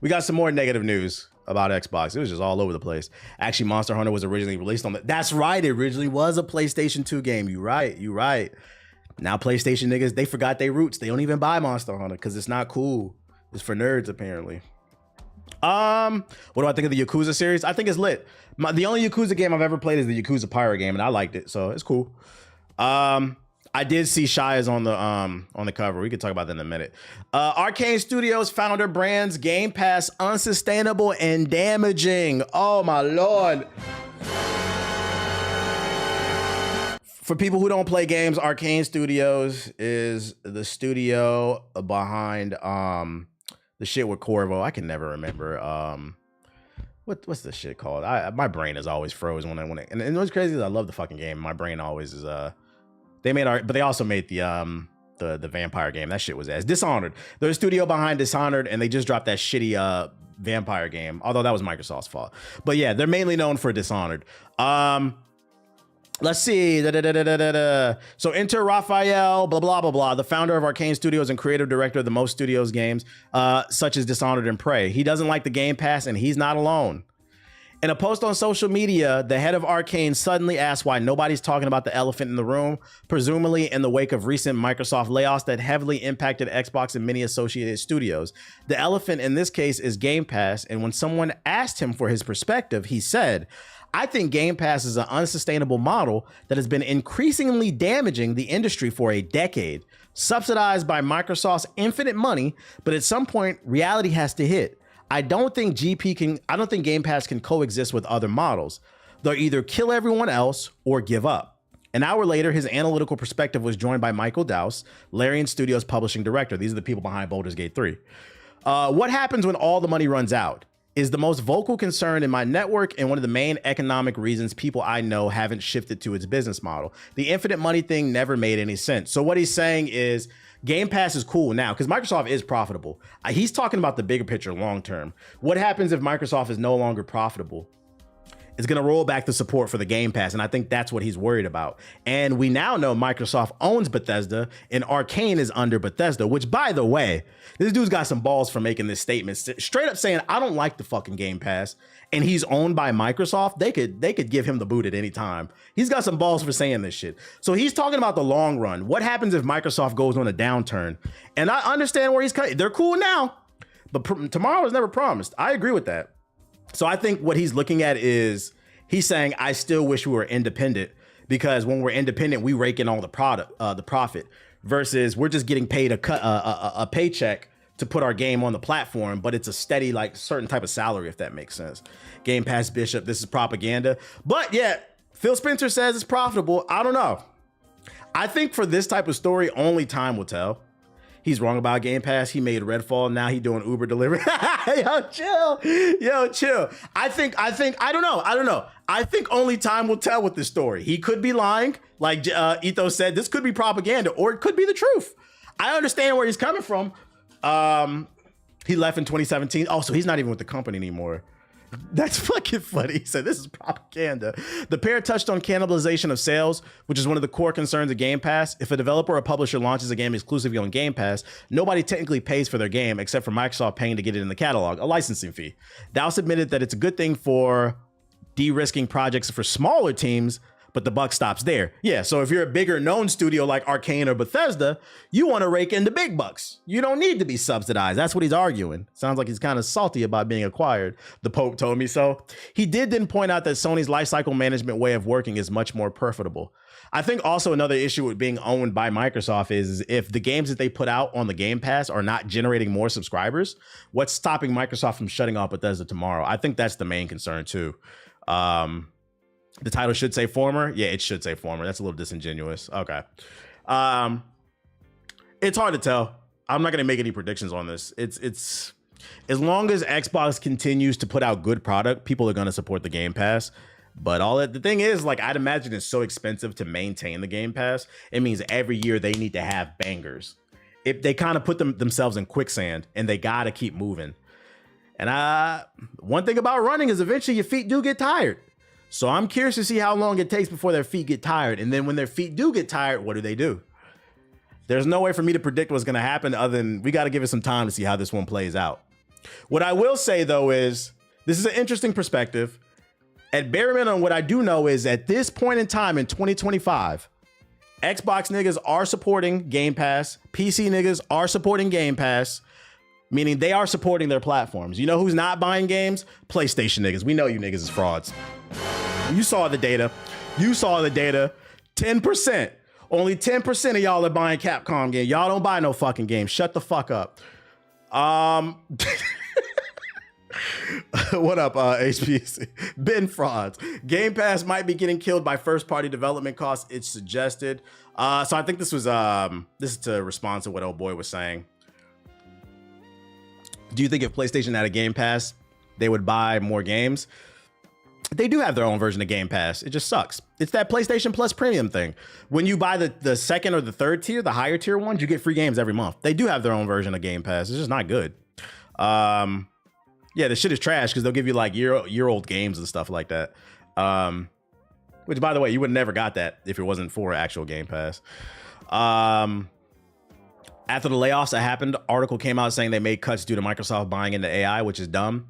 We got some more negative news about Xbox. It was just all over the place. Actually, Monster Hunter was originally released on the... That's right. It originally was a PlayStation 2 game. You right. Now PlayStation niggas, they forgot their roots. They don't even buy Monster Hunter because it's not cool. It's for nerds, apparently. What do I think of the Yakuza series? I think it's lit. The only Yakuza game I've ever played is the Yakuza Pirate game, and I liked it, so it's cool. I did see Shia's on the cover. We could talk about that in a minute. Arcane Studios founder brands Game Pass unsustainable and damaging. Oh my lord. For people who don't play games, Arcane Studios is the studio behind the shit with Corvo. I can never remember. What's the shit called? My brain is always frozen when it and what's crazy is I love the fucking game. My brain always is but they also made the vampire game. That shit was ass. Dishonored. They're the studio behind Dishonored, and they just dropped that shitty vampire game. Although that was Microsoft's fault. But yeah, they're mainly known for Dishonored. Let's see. So enter Raphael, blah, blah, blah, blah, the founder of Arcane Studios and creative director of the most studios games, such as Dishonored and Prey. He doesn't like the Game Pass, and he's not alone. In a post on social media, the head of Arcane suddenly asked why nobody's talking about the elephant in the room, presumably in the wake of recent Microsoft layoffs that heavily impacted Xbox and many associated studios. The elephant in this case is Game Pass, and when someone asked him for his perspective, he said, I think Game Pass is an unsustainable model that has been increasingly damaging the industry for a decade, subsidized by Microsoft's infinite money, but at some point, reality has to hit. I don't think Game Pass can coexist with other models. They'll either kill everyone else or give up. An hour later, his analytical perspective was joined by Michael Dowse, Larian Studios publishing director. These are the people behind Baldur's Gate 3. What happens when all the money runs out is the most vocal concern in my network and one of the main economic reasons people I know haven't shifted to its business model. The infinite money thing never made any sense. So what he's saying is Game Pass is cool now because Microsoft is profitable. He's talking about the bigger picture long term. What happens if Microsoft is no longer profitable? It's going to roll back the support for the Game Pass, and I think that's what he's worried about. And we now know Microsoft owns Bethesda, and Arcane is under Bethesda, which, by the way, this dude's got some balls for making this statement. Straight up saying, I don't like the fucking Game Pass, and he's owned by Microsoft. They could give him the boot at any time. He's got some balls for saying this shit. So he's talking about the long run. What happens if Microsoft goes on a downturn? And I understand where he's coming. They're cool now, but tomorrow is never promised. I agree with that. So I think what he's looking at is he's saying, I still wish we were independent because when we're independent, we rake in all the profit versus we're just getting paid a paycheck to put our game on the platform, but it's a steady, like certain type of salary, if that makes sense. Game Pass Bishop, this is propaganda. But yeah, Phil Spencer says it's profitable. I don't know. I think for this type of story, only time will tell. He's wrong about Game Pass. He made Redfall. Now he doing Uber delivery. Yo, chill. Yo, chill. I don't know. I think only time will tell with this story. He could be lying. Like Ethos said, this could be propaganda or it could be the truth. I understand where he's coming from. He left in 2017. Oh, so he's not even with the company anymore. That's fucking funny. He said, this is propaganda. The pair touched on cannibalization of sales, which is one of the core concerns of Game Pass. If a developer or publisher launches a game exclusively on Game Pass, nobody technically pays for their game except for Microsoft paying to get it in the catalog, a licensing fee. Dowse admitted that it's a good thing for de-risking projects for smaller teams, but the buck stops there. Yeah, so if you're a bigger known studio like Arcane or Bethesda, you want to rake in the big bucks. You don't need to be subsidized. That's what he's arguing. Sounds like he's kind of salty about being acquired. The Pope told me so. He did then point out that Sony's lifecycle management way of working is much more profitable. I think also another issue with being owned by Microsoft is if the games that they put out on the Game Pass are not generating more subscribers, what's stopping Microsoft from shutting off Bethesda tomorrow? I think that's the main concern too. The title should say former. Yeah, it should say former. That's a little disingenuous. Okay. It's hard to tell. I'm not going to make any predictions on this. It's as long as Xbox continues to put out good product, people are going to support the Game Pass. But the thing is, like, I'd imagine it's so expensive to maintain the Game Pass. It means every year they need to have bangers. If they kind of put themselves in quicksand and they got to keep moving. And one thing about running is eventually your feet do get tired. So I'm curious to see how long it takes before their feet get tired. And then when their feet do get tired, what do? There's no way for me to predict what's going to happen other than we got to give it some time to see how this one plays out. What I will say though is this is an interesting perspective. At bare minimum, what I do know is at this point in time in 2025, Xbox niggas are supporting Game Pass. PC niggas are supporting Game Pass, meaning they are supporting their platforms. You know who's not buying games? PlayStation niggas. We know you niggas is frauds. You saw the data. You saw the data. 10%. Only 10% of y'all are buying Capcom games. Y'all don't buy no fucking games. Shut the fuck up. What up, HPC? Ben frauds. Game Pass might be getting killed by first-party development costs, it's suggested. So I think this was this is to respond to what old boy was saying. Do you think if PlayStation had a Game Pass, they would buy more games? They do have their own version of Game Pass. It just sucks. It's that PlayStation Plus premium thing. When you buy the second or the third tier, the higher tier ones, you get free games every month. They do have their own version of Game Pass. It's just not good. Yeah, the shit is trash because they'll give you like year-old games and stuff like that. Which, by the way, you would never got that if it wasn't for actual Game Pass. After the layoffs that happened, article came out saying they made cuts due to Microsoft buying into AI, which is dumb.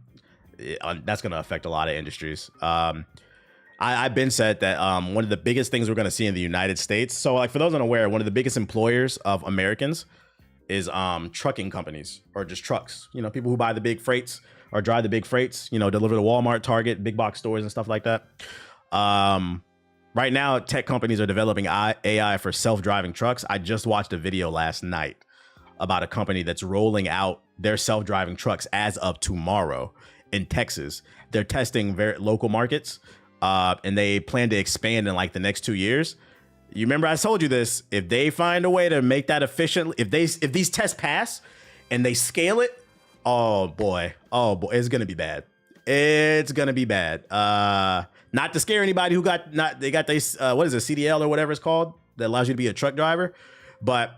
That's going to affect a lot of industries. I've been said that one of the biggest things we're going to see in the United States. So like for those unaware, one of the biggest employers of Americans is trucking companies or just trucks. You know, people who buy the big freights or drive the big freights, you know, deliver to Walmart, Target, big box stores and stuff like that. Right now, tech companies are developing AI for self-driving trucks. I just watched a video last night about a company that's rolling out their self-driving trucks as of tomorrow in Texas. They're testing very local markets and they plan to expand in like the next 2 years. You remember I told you this, if they find a way to make that efficient, if these tests pass and they scale it, oh boy, it's gonna be bad. It's gonna be bad. Not to scare anybody who they got this what is it, CDL or whatever it's called that allows you to be a truck driver. But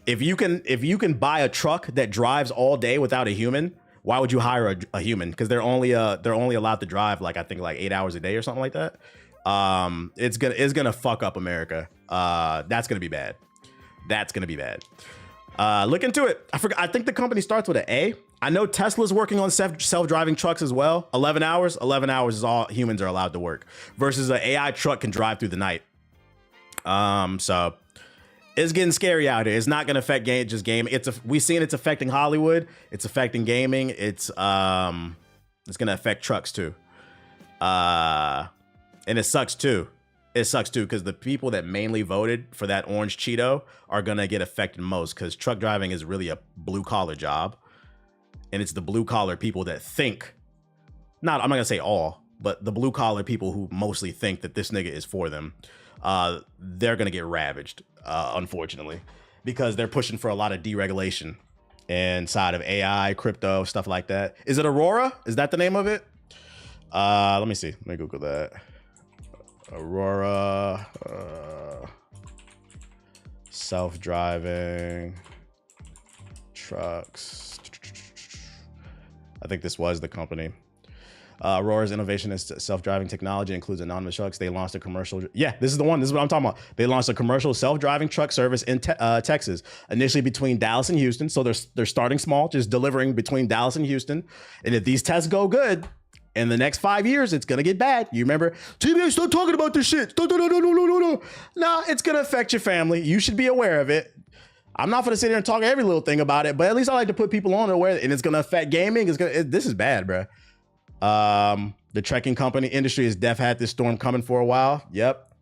if you can buy a truck that drives all day without a human, why would you hire a human? Because they're only allowed to drive like I think like 8 hours a day or something like that. It's gonna fuck up America. That's gonna be bad. That's gonna be bad. Look into it. I think the company starts with an A. I know Tesla's working on self-driving trucks as well. 11 hours. 11 hours is all humans are allowed to work. Versus an AI truck can drive through the night. So it's getting scary out here. It's not gonna affect gaming. We've seen it's affecting Hollywood. It's affecting gaming. It's gonna affect trucks too. And it sucks too. It sucks too because the people that mainly voted for that orange Cheeto are gonna get affected most because truck driving is really a blue collar job. And it's the blue collar people that think, I'm not gonna say all, but the blue collar people who mostly think that this nigga is for them, they're gonna get ravaged, unfortunately, because they're pushing for a lot of deregulation inside of AI, crypto, stuff like that. Is it Aurora? Is that the name of it? Let me see. Let me Google that. Aurora, self-driving trucks. I think this was the company. Aurora's innovation in self-driving technology includes autonomous trucks. They launched a commercial. Yeah, this is the one. This is what I'm talking about. They launched a commercial self-driving truck service in Texas, initially between Dallas and Houston. So they're starting small, just delivering between Dallas and Houston. And if these tests go good, in the next 5 years, it's gonna get bad. You remember, TBA, stop talking about this shit. No. No, it's gonna affect your family. You should be aware of it. I'm not gonna sit here and talk every little thing about it, but at least I like to put people on aware, and it's gonna affect gaming. This is bad, bro. The trekking company industry has had this storm coming for a while. Yep.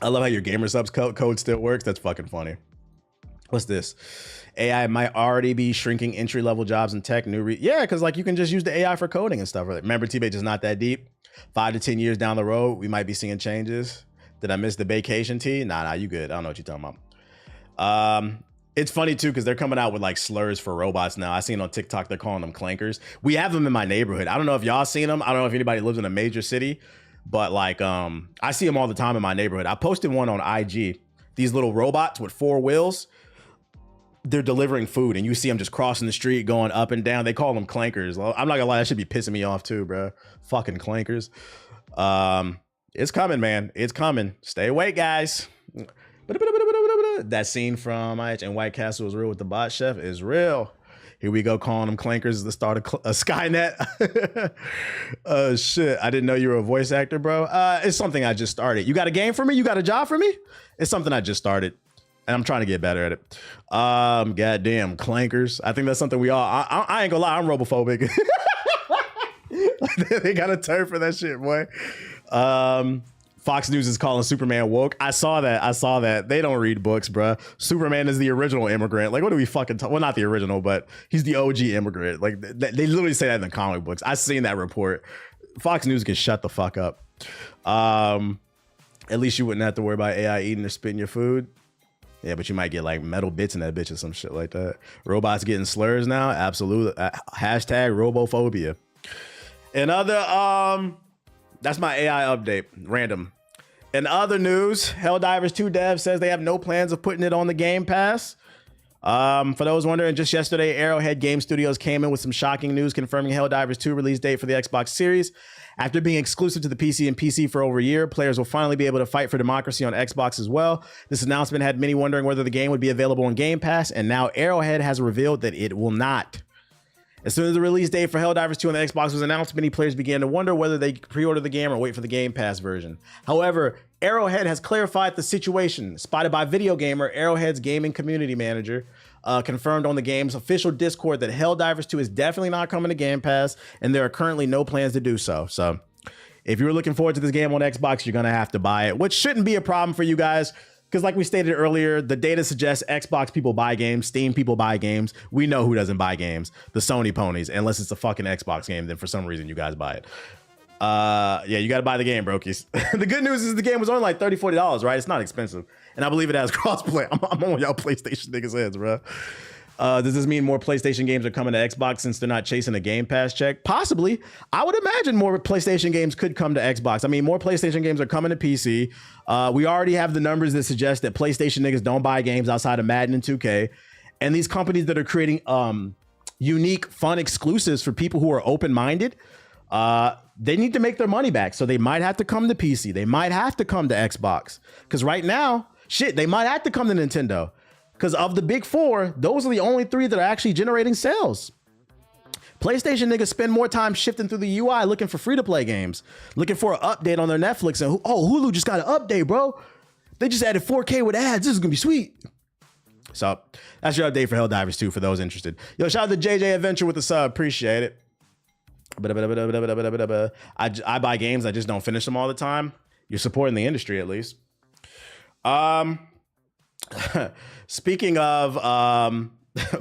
I love how your gamer subs code still works. That's fucking funny. What's this? AI might already be shrinking entry-level jobs in tech. Yeah, because like you can just use the AI for coding and stuff. Remember, T-Bait is not that deep. 5 to 10 years down the road, we might be seeing changes. Did I miss the vacation T? Nah, you good. I don't know what you're talking about. It's funny too, because they're coming out with like slurs for robots now. I seen on TikTok, they're calling them clankers. We have them in my neighborhood. I don't know if y'all seen them. I don't know if anybody lives in a major city, but like, I see them all the time in my neighborhood. I posted one on IG. These little robots with 4 wheels. They're delivering food and you see them just crossing the street, going up and down. They call them clankers. I'm not gonna lie, that should be pissing me off too, bro. Fucking clankers. It's coming, man. It's coming. Stay awake, guys. That scene from IH and White Castle is real with the bot chef is real. Here we go, calling them clankers at the start of Skynet. Shit, I didn't know you were a voice actor, bro. It's something I just started. You got a game for me? You got a job for me? It's something I just started, and I'm trying to get better at it. Goddamn clankers. I think that's something we all. I ain't gonna lie, I'm robophobic. They got a term for that shit, boy. Fox News is calling Superman woke. I saw that. They don't read books, bruh. Superman is the original immigrant. Like, what do we fucking talk? Well, not the original, but he's the OG immigrant. Like, they literally say that in the comic books. I've seen that report. Fox News can shut the fuck up. At least you wouldn't have to worry about AI eating or spitting your food. Yeah, but you might get like metal bits in that bitch or some shit like that. Robots getting slurs now? Absolutely. Hashtag robophobia. And other, that's my AI update, random. In other news, Helldivers 2 dev says they have no plans of putting it on the Game Pass. For those wondering, just yesterday, Arrowhead Game Studios came in with some shocking news confirming Helldivers 2 release date for the Xbox Series. After being exclusive to the PC and PC for over a year, players will finally be able to fight for democracy on Xbox as well. This announcement had many wondering whether the game would be available on Game Pass, and now Arrowhead has revealed that it will not. As soon as the release date for Helldivers 2 on the Xbox was announced, many players began to wonder whether they pre-order the game or wait for the Game Pass version. However, Arrowhead has clarified the situation. Spotted by Video Gamer, Arrowhead's gaming community manager confirmed on the game's official Discord that Helldivers 2 is definitely not coming to Game Pass, and there are currently no plans to do so. So if you're looking forward to this game on Xbox, you're going to have to buy it, which shouldn't be a problem for you guys. Because like we stated earlier, the data suggests Xbox people buy games, Steam people buy games. We know who doesn't buy games. The Sony ponies. Unless it's a fucking Xbox game, then for some reason you guys buy it. Yeah, you got to buy the game, brokies. The good news is the game was only like $30, $40, right? It's not expensive. And I believe it has crossplay. I'm on y'all PlayStation niggas' heads, bro. Does this mean more PlayStation games are coming to Xbox since they're not chasing a Game Pass check? Possibly. I would imagine more PlayStation games could come to Xbox. I mean, more PlayStation games are coming to PC. We already have the numbers that suggest that PlayStation niggas don't buy games outside of Madden and 2K. And these companies that are creating unique, fun exclusives for people who are open-minded, they need to make their money back. So they might have to come to PC. They might have to come to Xbox. Because right now, shit, they might have to come to Nintendo. Because of the big four, those are the only three that are actually generating sales. PlayStation niggas spend more time shifting through the UI looking for free-to-play games, looking for an update on their Netflix. And oh, Hulu just got an update, bro. They just added 4K with ads. This is going to be sweet. So that's your update for Helldivers 2 for those interested. Yo, shout out to JJ Adventure with the sub. Appreciate it. I buy games. I just don't finish them all the time. You're supporting the industry at least. Speaking of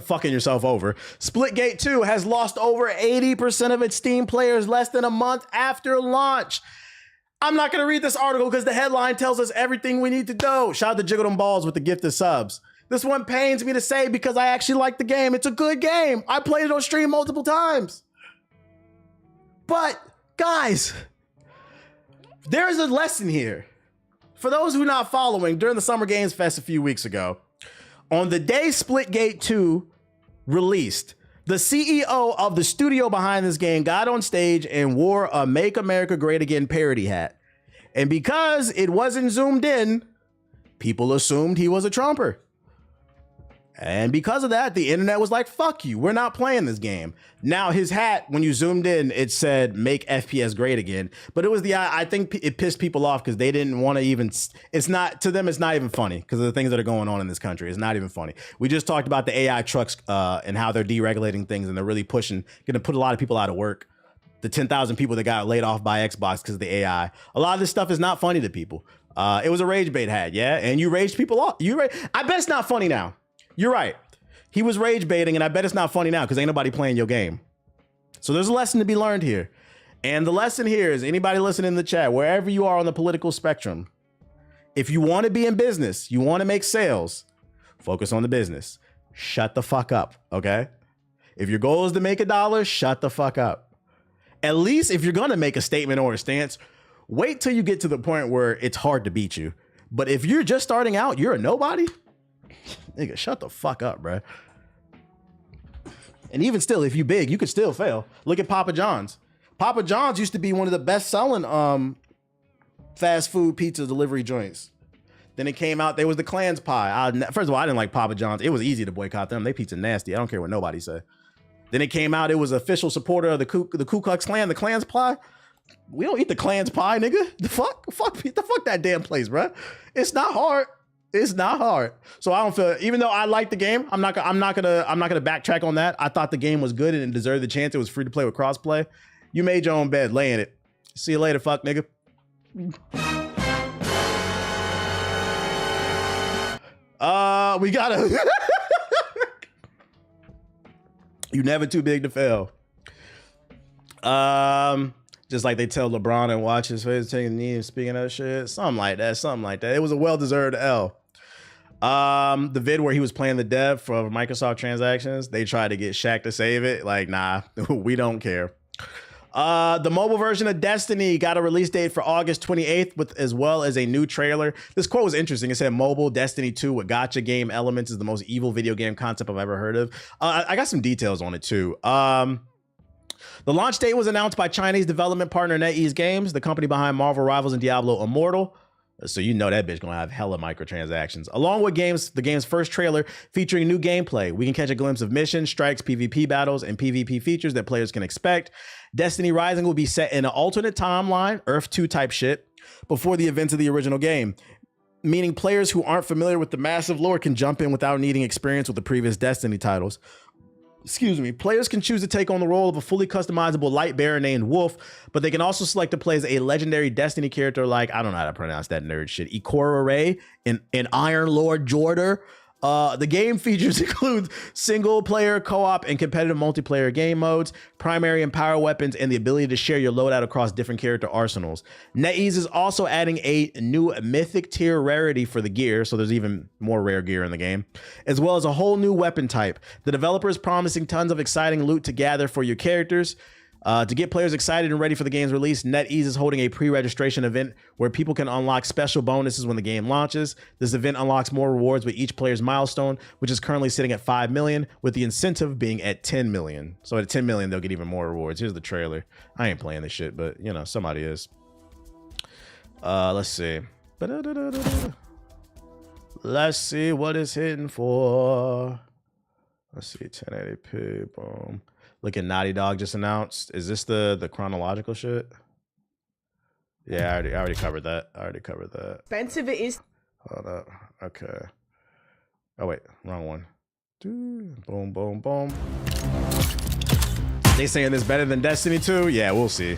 fucking yourself over, Splitgate 2 has lost over 80% of its Steam players less than a month after launch. I'm not going to read this article because the headline tells us everything we need to know. Shout out to Jiggle Them Balls with the gifted subs. This one pains me to say because I actually like the game. It's a good game. I played it on stream multiple times. But guys, there is a lesson here. For those who are not following, during the Summer Games Fest a few weeks ago, on the day Splitgate 2 released, the CEO of the studio behind this game got on stage and wore a Make America Great Again parody hat. And because it wasn't zoomed in, people assumed he was a Trumper. And because of that, the internet was like, fuck you, we're not playing this game. Now his hat, when you zoomed in, it said make FPS great again. But it was I think it pissed people off because they didn't want to even, to them, it's not even funny because of the things that are going on in this country. It's not even funny. We just talked about the AI trucks and how they're deregulating things and they're really going to put a lot of people out of work. The 10,000 people that got laid off by Xbox because of the AI. A lot of this stuff is not funny to people. It was a rage bait hat, yeah? And you raged people off. I bet it's not funny now. You're right. He was rage baiting, and I bet it's not funny now because ain't nobody playing your game. So there's a lesson to be learned here. And the lesson here is anybody listening in the chat, wherever you are on the political spectrum, if you want to be in business, you want to make sales, focus on the business. Shut the fuck up, okay? If your goal is to make $1, shut the fuck up. At least if you're going to make a statement or a stance, wait till you get to the point where it's hard to beat you. But if you're just starting out, you're a nobody. Nigga, shut the fuck up, bro. And even still, if you big, you could still fail. Look at Papa John's. Papa John's used to be one of the best selling fast food pizza delivery joints. Then it came out, there was the Klan's pie. First of all, I didn't like Papa John's. It was easy to boycott them. They pizza nasty. I don't care what nobody say. Then it came out, it was official supporter of the Ku Klux Klan, the Klan's pie. We don't eat the Klan's pie, nigga. The fuck that damn place, bro. It's not hard. It's not hard. So I don't feel, even though I like the game, I'm not gonna backtrack on that. I thought the game was good and it deserved the chance. It was free to play with crossplay. You made your own bed, lay in it. See you later, fuck nigga. We gotta. You never too big to fail. Just like they tell LeBron and watch his face taking a knee and speaking that shit. Something like that. It was a well-deserved L. The vid where he was playing the dev for Microsoft transactions, they tried to get Shaq to save it. Like, nah, we don't care. The mobile version of Destiny got a release date for August 28th, as well as a new trailer. This quote was interesting. It said, "Mobile Destiny 2 with gacha game elements is the most evil video game concept I've ever heard of." I got some details on it too. The launch date was announced by Chinese development partner NetEase Games, the company behind Marvel Rivals and Diablo Immortal. So you know that bitch gonna have hella microtransactions. Along with the game's first trailer featuring new gameplay, we can catch a glimpse of missions, strikes, PvP battles, and PvP features that players can expect. Destiny Rising will be set in an alternate timeline, Earth 2 type shit, before the events of the original game, meaning players who aren't familiar with the massive lore can jump in without needing experience with the previous Destiny titles. Excuse me. Players can choose to take on the role of a fully customizable light bearer named Wolf, but they can also select to play as a legendary Destiny character like, I don't know how to pronounce that nerd shit, Ikora Ray and Iron Lord Jorder. The game features include single player, co-op, and competitive multiplayer game modes, primary and power weapons, and the ability to share your loadout across different character arsenals. NetEase is also adding a new mythic tier rarity for the gear, so there's even more rare gear in the game, as well as a whole new weapon type. The developer is promising tons of exciting loot to gather for your characters. To get players excited and ready for the game's release, NetEase is holding a pre-registration event where people can unlock special bonuses when the game launches. This event unlocks more rewards with each player's milestone, which is currently sitting at 5 million, with the incentive being at 10 million. So at 10 million, they'll get even more rewards. Here's the trailer. I ain't playing this shit, but you know, somebody is. Let's see. Let's see what it's hitting for. Let's see, 1080p, boom. Look at Naughty Dog just announced. Is this the chronological shit? Yeah, I already covered that. Expensive it is. Hold up. Okay. Oh wait, wrong one. Boom, boom, boom. They saying this better than Destiny 2? Yeah, we'll see.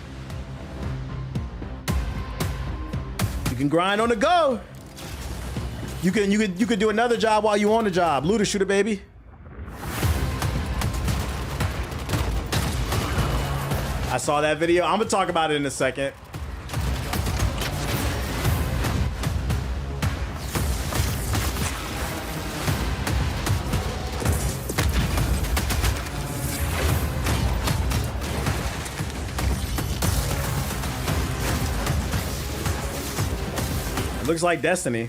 You can grind on the go. You could do another job while you on the job. Looter shooter, baby. I saw that video. I'm gonna talk about it in a second. It looks like Destiny.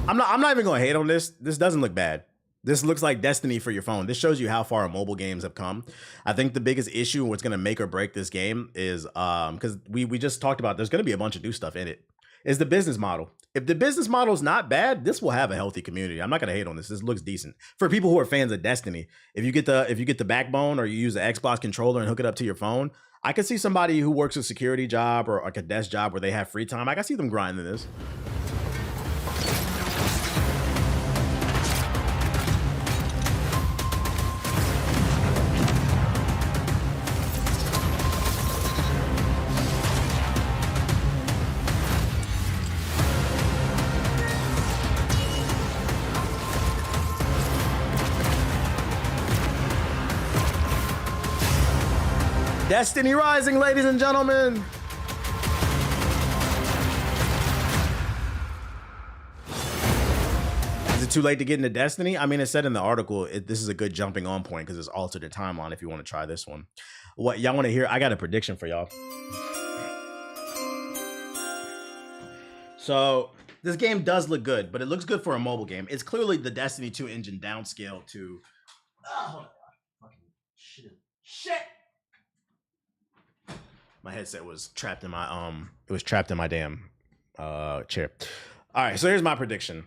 I'm not even gonna hate on this. This doesn't look bad. This looks like Destiny for your phone. This shows you how far mobile games have come. I think the biggest issue, what's going to make or break this game is, because we just talked about, there's going to be a bunch of new stuff in it, is the business model. If the business model is not bad, this will have a healthy community. I'm not going to hate on this. This looks decent. For people who are fans of Destiny, if you get the backbone or you use the Xbox controller and hook it up to your phone, I could see somebody who works a security job or like a desk job where they have free time. I can see them grinding this. Destiny Rising, ladies and gentlemen. Is it too late to get into Destiny? I mean, it said in the article, this is a good jumping on point because it's altered the timeline if you want to try this one. What y'all want to hear? I got a prediction for y'all. So this game does look good, but it looks good for a mobile game. It's clearly the Destiny 2 engine downscaled to... Oh, fucking shit. My headset was trapped in my damn chair. All right, so here's my prediction.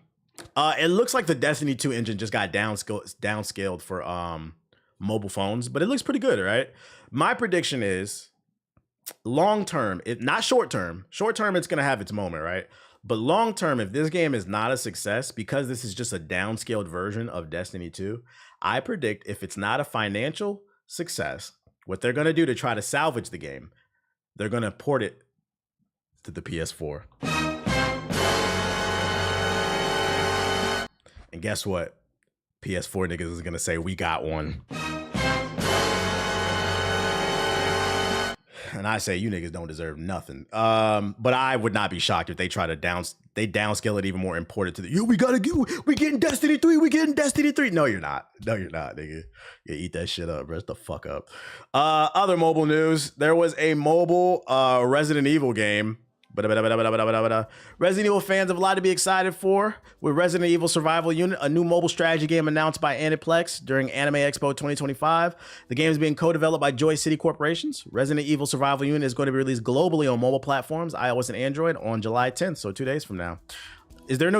It looks like the Destiny 2 engine just got downscaled for mobile phones, but it looks pretty good, right? My prediction is long term, not short term. Short term, it's gonna have its moment, right? But long term, if this game is not a success, because this is just a downscaled version of Destiny 2, I predict if it's not a financial success, what they're gonna do to try to salvage the game, they're gonna port it to the PS4. And guess what? PS4 niggas is gonna say we got one. And I say you niggas don't deserve nothing. But I would not be shocked if they try to downscale it even more, import it to the we getting Destiny 3, we getting Destiny 3. No, you're not. No, you're not, nigga. You eat that shit up, bro. Shut the fuck up. Other mobile news. There was a mobile Resident Evil game. Resident Evil fans have a lot to be excited for, with Resident Evil Survival Unit, a new mobile strategy game announced by Aniplex during Anime Expo 2025. The game is being co-developed by Joy City Corporations. Resident Evil Survival Unit is going to be released globally on mobile platforms, iOS and Android, on July 10th, so 2 days from now. Is there a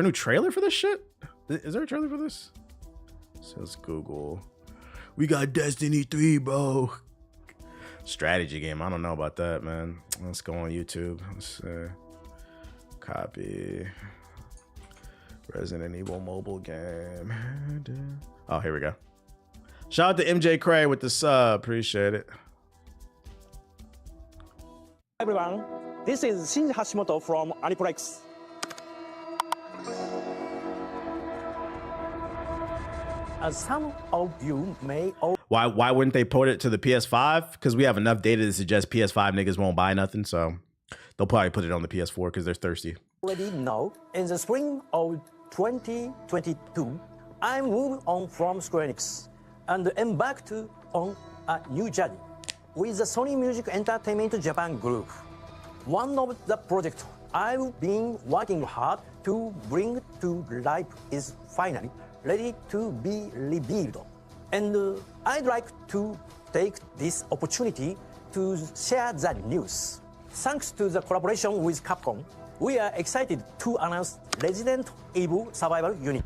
new trailer for this shit? Is there a trailer for this? So let's Google. We got Destiny 3, bro. Strategy game. I don't know about that, man. Let's go on YouTube. Let's copy Resident Evil mobile game. Oh, here we go. Shout out to MJ Cray with the sub. Appreciate it. Everyone, this is Shinji Hashimoto from Aniplex. As some of you may Why wouldn't they port it to the PS5? Because we have enough data to suggest PS5 niggas won't buy nothing, so they'll probably put it on the PS4 because they're thirsty. Already know, in the spring of 2022, I moved on from Square Enix and embarked on a new journey with the Sony Music Entertainment Japan Group. One of the projects I've been working hard to bring to life is finally ready to be revealed. And I'd like to take this opportunity to share the news. Thanks to the collaboration with Capcom, we are excited to announce Resident Evil Survival Unit,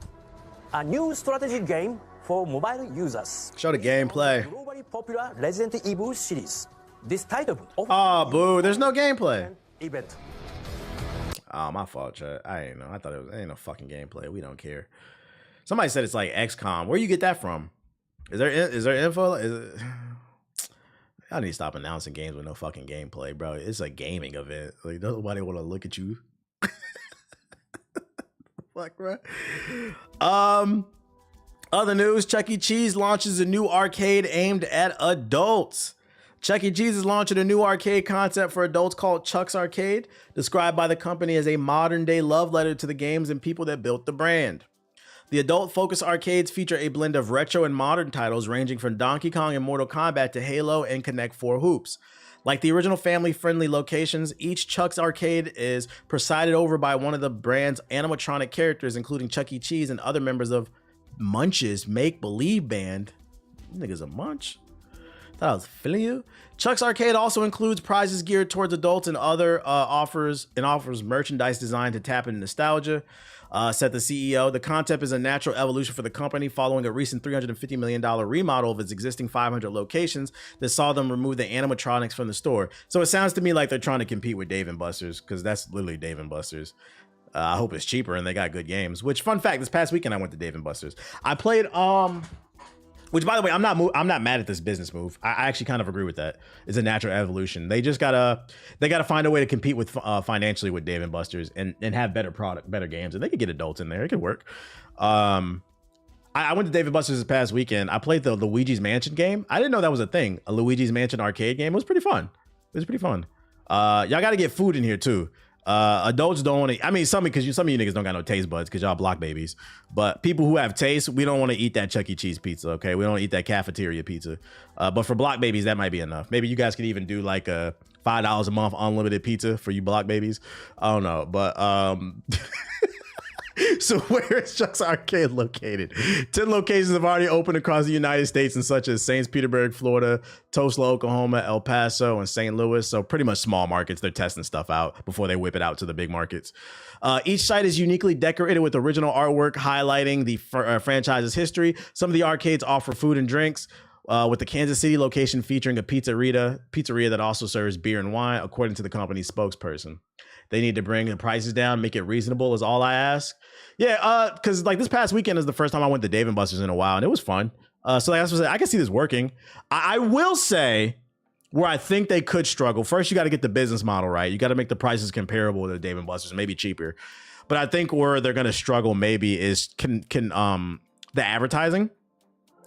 a new strategy game for mobile users. Show the gameplay. Globally popular Resident Evil series. This title of boo, there's no gameplay. Event. Oh, my fault, chat. I ain't know. I thought it ain't no fucking gameplay. We don't care. Somebody said it's like XCOM. Where you get that from? Is there info? Y'all need to stop announcing games with no fucking gameplay, bro. It's a gaming event. Like, nobody want to look at you. Fuck, bro. Other news, Chuck E. Cheese launches a new arcade aimed at adults. Chuck E. Cheese is launching a new arcade concept for adults called Chuck's Arcade, described by the company as a modern-day love letter to the games and people that built the brand. The adult-focused arcades feature a blend of retro and modern titles ranging from Donkey Kong and Mortal Kombat to Halo and Connect 4 Hoops. Like the original family-friendly locations, each Chuck's Arcade is presided over by one of the brand's animatronic characters, including Chuck E. Cheese and other members of Munch's Make-Believe Band. Niggas a Munch? Thought I was feeling you. Chuck's Arcade also includes prizes geared towards adults and other offers merchandise designed to tap into nostalgia. Said the CEO, the concept is a natural evolution for the company following a recent $350 million remodel of its existing 500 locations that saw them remove the animatronics from the store. So it sounds to me like they're trying to compete with Dave & Buster's, because that's literally Dave & Buster's. I hope it's cheaper and they got good games. Which, fun fact, this past weekend I went to Dave & Buster's. I played which, by the way, I'm not mad at this business move. I actually kind of agree with that. It's a natural evolution. They just gotta find a way to compete with financially with Dave & Buster's and have better games, and they could get adults in there. It could work. I went to Dave & Buster's this past weekend. I played the Luigi's Mansion game. I didn't know that was a thing. A Luigi's Mansion arcade game. It was pretty fun. Y'all got to get food in here too. Adults don't want to. I mean, some of you niggas don't got no taste buds because y'all block babies. But people who have taste, we don't want to eat that Chuck E. Cheese pizza. Okay, we don't eat that cafeteria pizza. But for block babies, that might be enough. Maybe you guys could even do like a $5 a month unlimited pizza for you block babies. I don't know, but So where is Chuck's Arcade located? 10 locations have already opened across the United States, in such as St. Petersburg, Florida, Tulsa, Oklahoma, El Paso, and St. Louis. So pretty much small markets. They're testing stuff out before they whip it out to the big markets. Each site is uniquely decorated with original artwork highlighting the franchise's history. Some of the arcades offer food and drinks, with the Kansas City location featuring a pizzeria that also serves beer and wine, according to the company's spokesperson. They need to bring the prices down, make it reasonable is all I ask. Yeah, because like this past weekend is the first time I went to Dave & Buster's in a while, and it was fun. So like I can see this working. I will say where I think they could struggle. First, you got to get the business model right. You got to make the prices comparable to Dave & Buster's, maybe cheaper. But I think where they're going to struggle maybe is the advertising.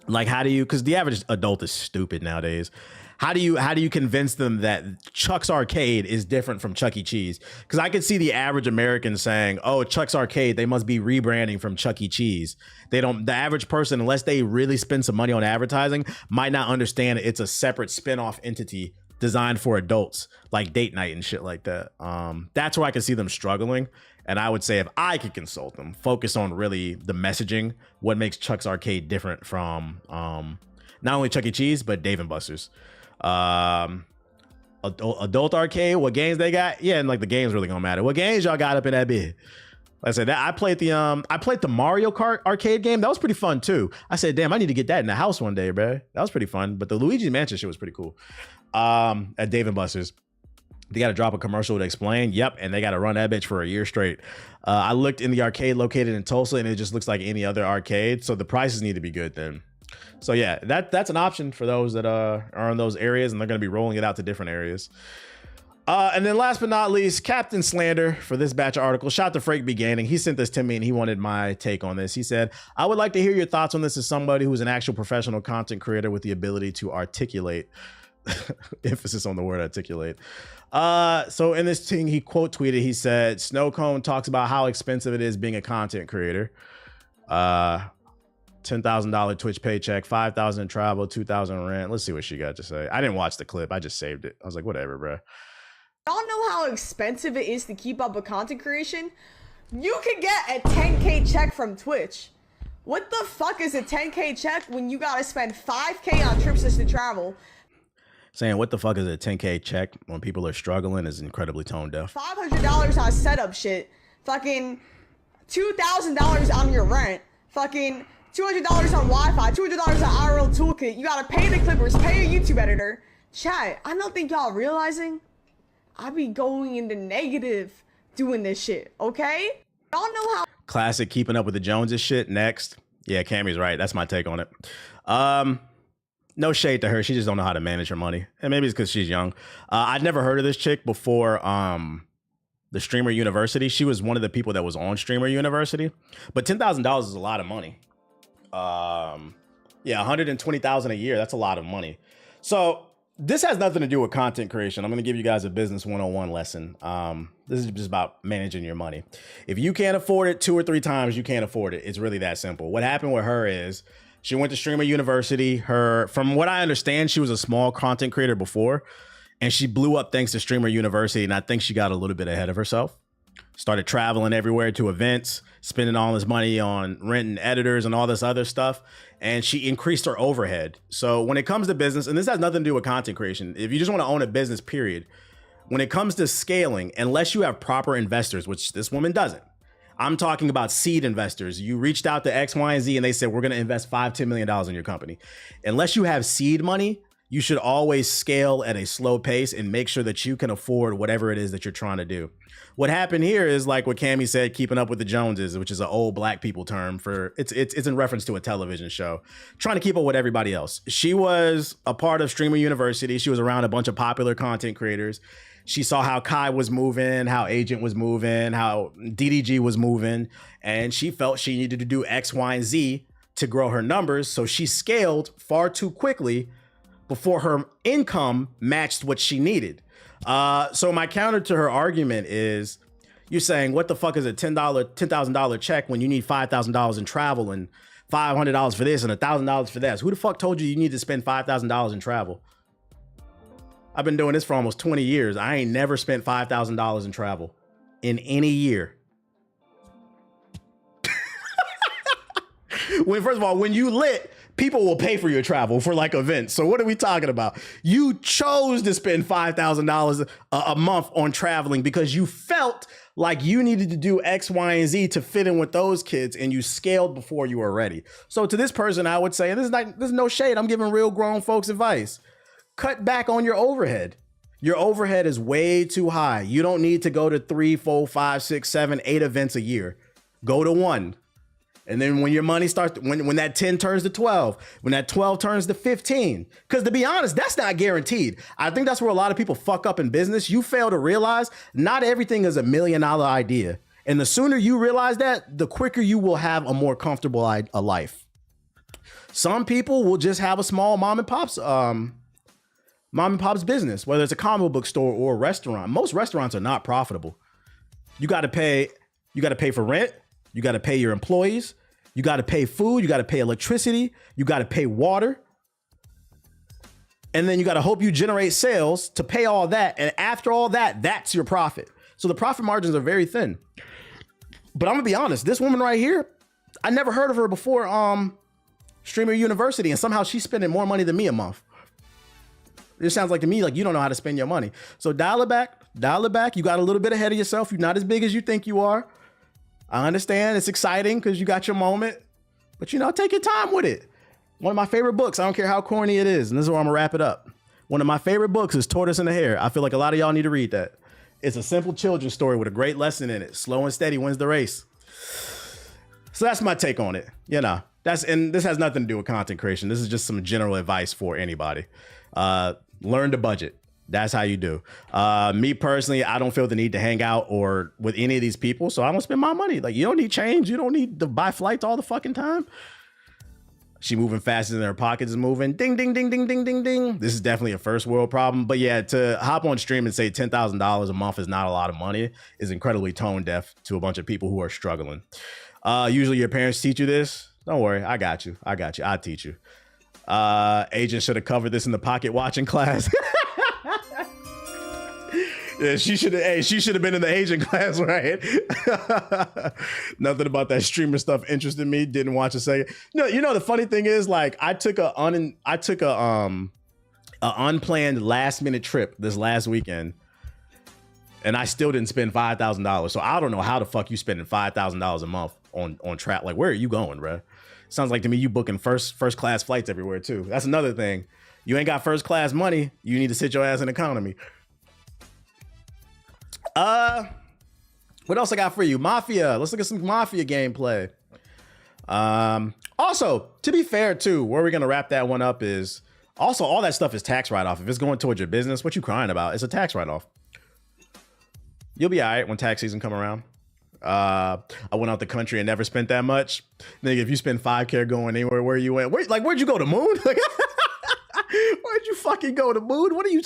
Like how do you, because the average adult is stupid nowadays. How do you convince them that Chuck's Arcade is different from Chuck E. Cheese? Because I could see the average American saying, "Oh, Chuck's Arcade, they must be rebranding from Chuck E. Cheese." They don't. The average person, unless they really spend some money on advertising, might not understand it's a separate spin-off entity designed for adults, like date night and shit like that. That's where I can see them struggling. And I would say if I could consult them, focus on really the messaging, what makes Chuck's Arcade different from not only Chuck E. Cheese but Dave & Buster's. Adult arcade, what games they got? Yeah, and like the games really gonna matter. What games y'all got up in that bit? Like I said, that I played the Mario Kart arcade game. That was pretty fun too. I said, damn, I need to get that in the house one day, bro. That was pretty fun. But the Luigi Mansion shit was pretty cool. At Dave & Buster's, they got to drop a commercial to explain. Yep, and they got to run that bitch for a year straight. I looked in the arcade located in Tulsa, and it just looks like any other arcade. So the prices need to be good then. So yeah, that's an option for those that are in those areas, and they're going to be rolling it out to different areas. And then last but not least, Captain Slander for this batch of articles. Shout out to Frank B. Ganning. He sent this to me and he wanted my take on this. He said, I would like to hear your thoughts on this as somebody who's an actual professional content creator with the ability to articulate. Emphasis on the word articulate. So in this thing, he quote tweeted, he said, Snowcone talks about how expensive it is being a content creator. $10,000 Twitch paycheck, $5,000 in travel, $2,000 rent. Let's see what she got to say. I didn't watch the clip. I just saved it. I was like, whatever, bro. Y'all know how expensive it is to keep up with content creation? You could get a 10K check from Twitch. What the fuck is a 10K check when you gotta spend 5K on trips just to travel? Saying what the fuck is a 10K check when people are struggling is incredibly tone deaf. $500 on setup shit. Fucking $2,000 on your rent. Fucking $200 on Wi-Fi, $200 on IRL toolkit. You gotta pay the clippers, pay a YouTube editor. Chat, I don't think y'all realizing I be going into negative doing this shit, okay? Y'all know how. Classic keeping up with the Joneses shit. Next. Yeah, Cammy's right. That's my take on it. No shade to her. She just don't know how to manage her money. And maybe it's because she's young. I'd never heard of this chick before the Streamer University. She was one of the people that was on Streamer University. But $10,000 is a lot of money. Yeah, $120,000 a year. That's a lot of money. So this has nothing to do with content creation. I'm going to give you guys a business 101 lesson. This is just about managing your money. If you can't afford it 2 or 3 times, you can't afford it. It's really that simple. What happened with her is she went to Streamer University. From what I understand, she was a small content creator before, and she blew up thanks to Streamer University. And I think she got a little bit ahead of herself. Started traveling everywhere to events, spending all this money on rent and editors and all this other stuff. And she increased her overhead. So when it comes to business, and this has nothing to do with content creation, if you just want to own a business, period, when it comes to scaling, unless you have proper investors, which this woman doesn't, I'm talking about seed investors. You reached out to X, Y, and Z, and they said, we're going to invest $5-10 million in your company. Unless you have seed money, you should always scale at a slow pace and make sure that you can afford whatever it is that you're trying to do. What happened here is like what Cammy said, keeping up with the Joneses, which is an old black people term for it's in reference to a television show, trying to keep up with everybody else. She was a part of Streamer University. She was around a bunch of popular content creators. She saw how Kai was moving, how Agent was moving, how DDG was moving, and she felt she needed to do X, Y, and Z to grow her numbers. So she scaled far too quickly before her income matched what she needed. So my counter to her argument is, you're saying, what the fuck is a $10,000 check when you need $5,000 in travel and $500 for this and $1,000 for that? Who the fuck told you need to spend $5,000 in travel? I've been doing this for almost 20 years. I ain't never spent $5,000 in travel in any year. First of all, when you lit, people will pay for your travel for like events. So what are we talking about? You chose to spend $5,000 a month on traveling because you felt like you needed to do X, Y, and Z to fit in with those kids, and you scaled before you were ready. So to this person, I would say, this is no shade. I'm giving real grown folks advice. Cut back on your overhead. Your overhead is way too high. You don't need to go to 3, 4, 5, 6, 7, 8 events a year. Go to 1. And then when your money starts, when that 10 turns to 12, when that 12 turns to 15, because to be honest, that's not guaranteed. I think that's where a lot of people fuck up in business. You fail to realize not everything is $1 million idea. And the sooner you realize that, the quicker you will have a more comfortable life. Some people will just have a small mom and pop's business, whether it's a comic book store or a restaurant. Most restaurants are not profitable. You got to pay for rent. You got to pay your employees. You got to pay food. You got to pay electricity. You got to pay water. And then you got to hope you generate sales to pay all that. And after all that, that's your profit. So the profit margins are very thin. But I'm gonna be honest, this woman right here, I never heard of her before Streamer University, and somehow she's spending more money than me a month. It sounds like to me like you don't know how to spend your money. So dial it back. You got a little bit ahead of yourself. You're not as big as you think you are. I understand it's exciting because you got your moment, but take your time with it. One of my favorite books, I don't care how corny it is, and this is where I'm gonna wrap it up. One of my favorite books is Tortoise and the Hare. I feel like a lot of y'all need to read that. It's a simple children's story with a great lesson in it. Slow and steady wins the race. So that's my take on it. And this has nothing to do with content creation. This is just some general advice for anybody. Learn to budget. That's how you do. Me personally, I don't feel the need to hang out or with any of these people, so I don't spend my money. Like, you don't need change. You don't need to buy flights all the fucking time. She moving faster than her pockets is moving. Ding, ding, ding, ding, ding, ding, ding. This is definitely a first world problem. But yeah, to hop on stream and say $10,000 a month is not a lot of money is incredibly tone deaf to a bunch of people who are struggling. Usually your parents teach you this. Don't worry, I got you. I'll teach you. Agent should have covered this in the pocket watching class. Yeah, she should have been in the agent class, right? Nothing about that streamer stuff interested me. Didn't watch a second. No, the funny thing is, like, I took a unplanned last minute trip this last weekend, and I still didn't spend $5,000. So I don't know how the fuck you spending $5,000 a month on trap. Like, where are you going, bro? Sounds like to me you booking first class flights everywhere too. That's another thing. You ain't got first class money. You need to sit your ass in economy. What else I got for you? Mafia. Let's look at some Mafia gameplay. Also, to be fair too, where we're gonna wrap that one up is also all that stuff is tax write-off. If it's going towards your business, what you crying about? It's a tax write-off. You'll be all right when tax season come around. I went out the country and never spent that much. Nigga, if you spend $5K going anywhere, where you went? Where'd you go to Moon? Where'd you fucking go to Moon? What are you